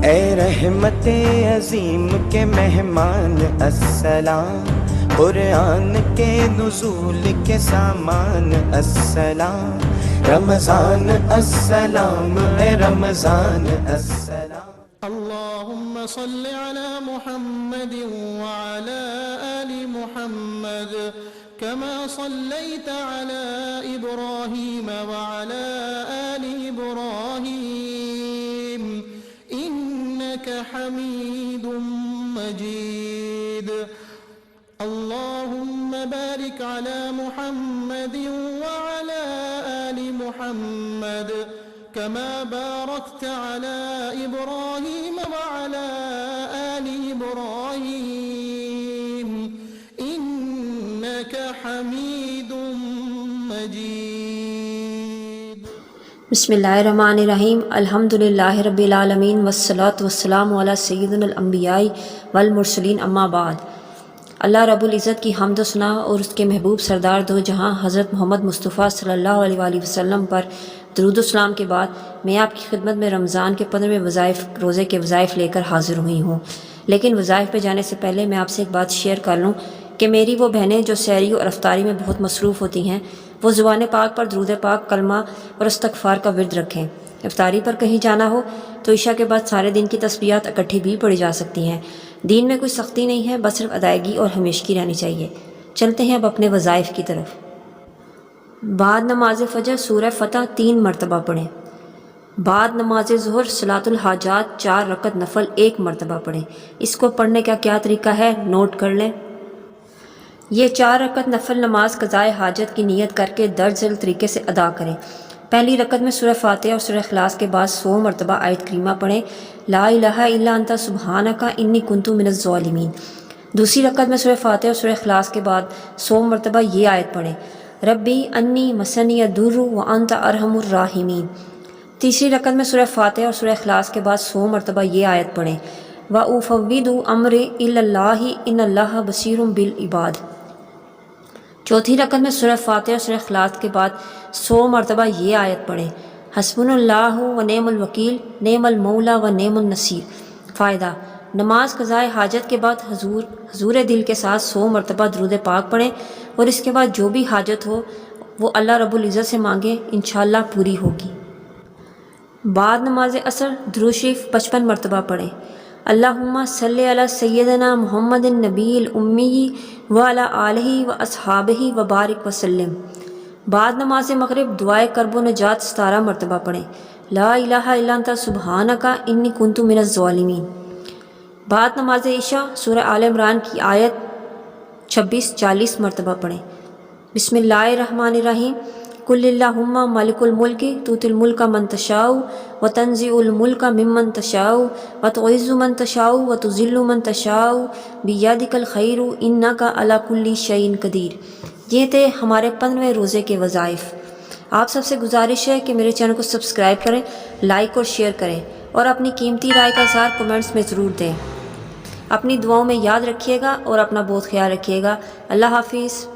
اے رحمت عظیم کے مہمان السلام، قرآن کے نزول کے سامان السلام، رمضان السلام، اے رمضان السلام۔ اللهم صل على محمد وعلى آل محمد كما صليت على إبراهيم وعلى آل إبراهيم إنك حميد مجيد۔ اللهم بارك على محمد وعلى آل محمد كما باركت على إبراهيم وعلى آل إبراهيم إنك حميد مجيد۔ بسم اللہ الرحمن الرحیم، الحمد للہ رب العالمین والصلاة والسلام علی سیدنا الانبیاء والمرسلین، اما بعد۔ اللہ رب العزت کی حمد و ثنا اور اس کے محبوب سردار دو جہاں حضرت محمد مصطفیٰ صلی اللہ علیہ وآلہ وسلم پر درود و سلام کے بعد میں آپ کی خدمت میں رمضان کے 15ویں روزے کے وظائف لے کر حاضر ہوئی ہوں۔ لیکن وظائف پہ جانے سے پہلے میں آپ سے ایک بات شیئر کر لوں کہ میری وہ بہنیں جو سحری اور افطاری میں بہت مصروف ہوتی ہیں، وہ زبان پاک پر درود پاک، کلمہ اور استغفار کا ورد رکھیں۔ افطاری پر کہیں جانا ہو تو عشاء کے بعد سارے دن کی تسبیحات اکٹھی بھی پڑھی جا سکتی ہیں۔ دین میں کوئی سختی نہیں ہے، بس صرف ادائیگی اور ہمیشگی رہنی چاہیے۔ چلتے ہیں اب اپنے وظائف کی طرف۔ بعد نماز فجر سورہ فتح 3 مرتبہ پڑھیں۔ بعد نماز ظہر صلاۃ الحاجات 4 رکعت نفل 1 مرتبہ پڑھیں۔ اس کو پڑھنے کا کیا طریقہ ہے نوٹ کر لیں۔ یہ 4 رکعت نفل نماز قضائے حاجت کی نیت کر کے درج ذیل طریقے سے ادا کریں۔ پہلی رکعت میں سورہ فاتحہ اور سورہ اخلاص کے بعد 100 مرتبہ آیت کریمہ پڑھیں، لا الہ الا انت سبحانک انی کنت من الظالمین۔ دوسری رکعت میں سورہ فاتحہ اور سورہ اخلاص کے بعد 100 مرتبہ یہ آیت پڑھیں، ربی انی مسنی الضر وانت ارحم الراحمین۔ تیسری رکعت میں سورہ فاتحہ اور سورہ اخلاص کے بعد 100 مرتبہ یہ آیت پڑھیں، وافوض امری الی اللہ ان اللہ بصیر بالعباد۔ چوتھی رکعت میں سورہ فاتحہ اور سورہ اخلاص کے بعد 100 مرتبہ یہ آیت پڑھیں، حسبنا اللہ و نعم الوکیل نعم المولا و نعم النصیر۔ فائدہ: نماز قضائے حاجت کے بعد حضور دل کے ساتھ 100 مرتبہ درود پاک پڑھیں اور اس کے بعد جو بھی حاجت ہو وہ اللہ رب العزت سے مانگیں، انشاءاللہ پوری ہوگی۔ بعد نماز عصر درود شریف 55 مرتبہ پڑھیں، اللہم صلی علی سیدنا محمد النبی الامی وعلی آلہ واصحابہ وبارک وسلم۔ بعد نماز مغرب دعائے کرب و نجات 17 مرتبہ پڑھیں، لا الہ الا انت سبحانک انی کنت من الظالمین۔ بعد نماز عشاء سورہ آل عمران کی آیت 26-40 مرتبہ پڑھیں، بسم اللہ الرحمن الرحیم، قل اللہم مالک الملک تؤتی الملک من تشاء وتنزع الملک ممن تشاء وتعز من تشاء وتذل من تشاء بیدک الخیر انک علی کل شیء قدیر۔ یہ تھے ہمارے 15ویں روزے کے وظائف۔ آپ سب سے گزارش ہے کہ میرے چینل کو سبسکرائب کریں، لائک اور شیئر کریں اور اپنی قیمتی رائے کا اظہار کمنٹس میں ضرور دیں۔ اپنی دعاؤں میں یاد رکھیے گا اور اپنا بہت خیال رکھیے گا۔ اللہ حافظ۔